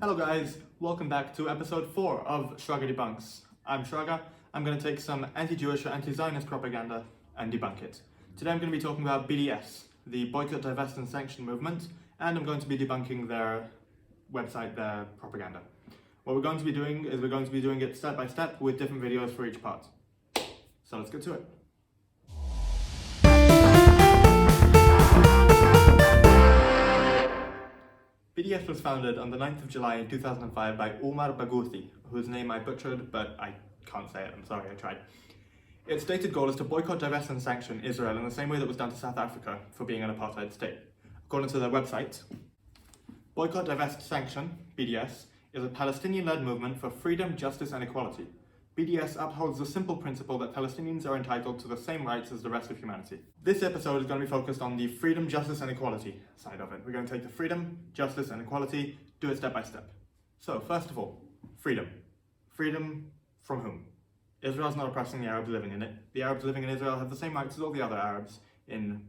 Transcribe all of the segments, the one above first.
Hello guys, welcome back to episode 4 of Shraga Debunks. I'm Shraga. I'm going to take some anti-Jewish or anti-Zionist propaganda and debunk it. Today I'm going to be talking about BDS, the Boycott, Divest and Sanction movement, and I'm going to be debunking their website, their propaganda. What we're going to be doing is we're going to be doing it step by step with different videos for each part. So let's get to it. BDS was founded on the 9th of July 2005 by Omar Bagouthi, whose name I butchered, but I can't say it, I'm sorry, I tried. Its stated goal is to boycott, divest and sanction Israel in the same way that was done to South Africa for being an apartheid state. According to their website, Boycott, Divest, Sanction, BDS, is a Palestinian-led movement for freedom, justice and equality. BDS upholds the simple principle that Palestinians are entitled to the same rights as the rest of humanity. This episode is going to be focused on the freedom, justice and equality side of it. We're going to take the freedom, justice and equality, do it step by step. So, first of all, freedom. Freedom from whom? Israel's not oppressing the Arabs living in it. The Arabs living in Israel have the same rights as all the other Arabs in,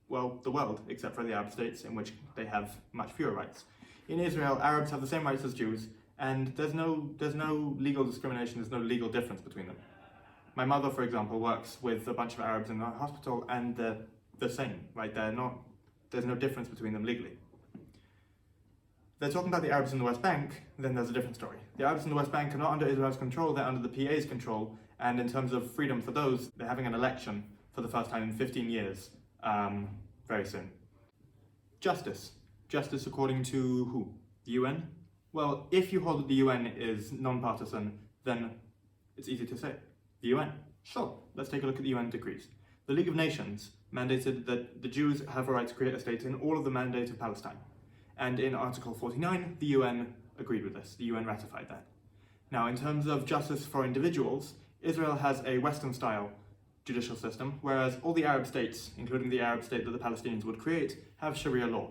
well, the world, except for the Arab states in which they have much fewer rights. In Israel, Arabs have the same rights as Jews, and there's no legal discrimination, there's no legal difference between them. My mother, for example, works with a bunch of Arabs in a hospital, and they're the same, right? There's no difference between them legally. They're talking about the Arabs in the West Bank, then there's a different story. The Arabs in the West Bank are not under Israel's control, they're under the PA's control, and in terms of freedom for those, they're having an election for the first time in 15 years, very soon. Justice. Justice according to who? The UN? Well, if you hold that the UN is non-partisan, then it's easy to say. The UN. Sure, let's take a look at the UN decrees. The League of Nations mandated that the Jews have a right to create a state in all of the mandate of Palestine. And in Article 49, the UN agreed with this. The UN ratified that. Now, in terms of justice for individuals, Israel has a Western-style judicial system, whereas all the Arab states, including the Arab state that the Palestinians would create, have Sharia law.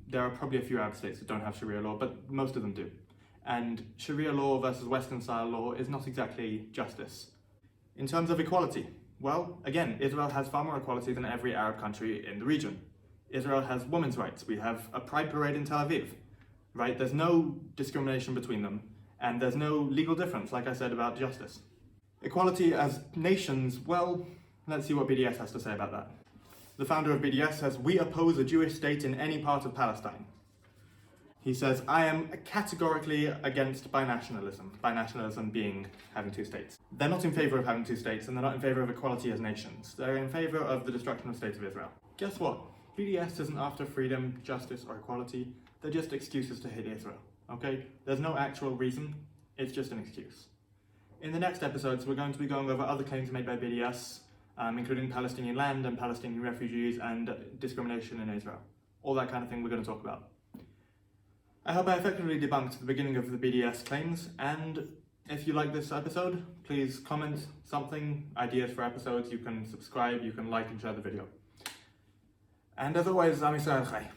There are probably a few Arab states that don't have Sharia law, but most of them do. And Sharia law versus Western-style law is not exactly justice. In terms of equality, well, again, Israel has far more equality than every Arab country in the region. Israel has women's rights. We have a pride parade in Tel Aviv, right? There's no discrimination between them, and there's no legal difference, like I said about justice. Equality as nations, well, let's see what BDS has to say about that. The founder of BDS says, "We oppose a Jewish state in any part of Palestine." He says, "I am categorically against binationalism." Binationalism being having two states. They're not in favour of having two states, and they're not in favour of equality as nations. They're in favour of the destruction of the state of Israel. Guess what? BDS isn't after freedom, justice, or equality. They're just excuses to hate Israel, okay? There's no actual reason. It's just an excuse. In the next episodes, we're going to be going over other claims made by BDS, including Palestinian land and Palestinian refugees and discrimination in Israel. All that kind of thing we're going to talk about. I hope I effectively debunked the beginning of the BDS claims, and if you like this episode, please comment something, ideas for episodes, you can subscribe, you can like and share the video. And as always, Am Yisrael Chai.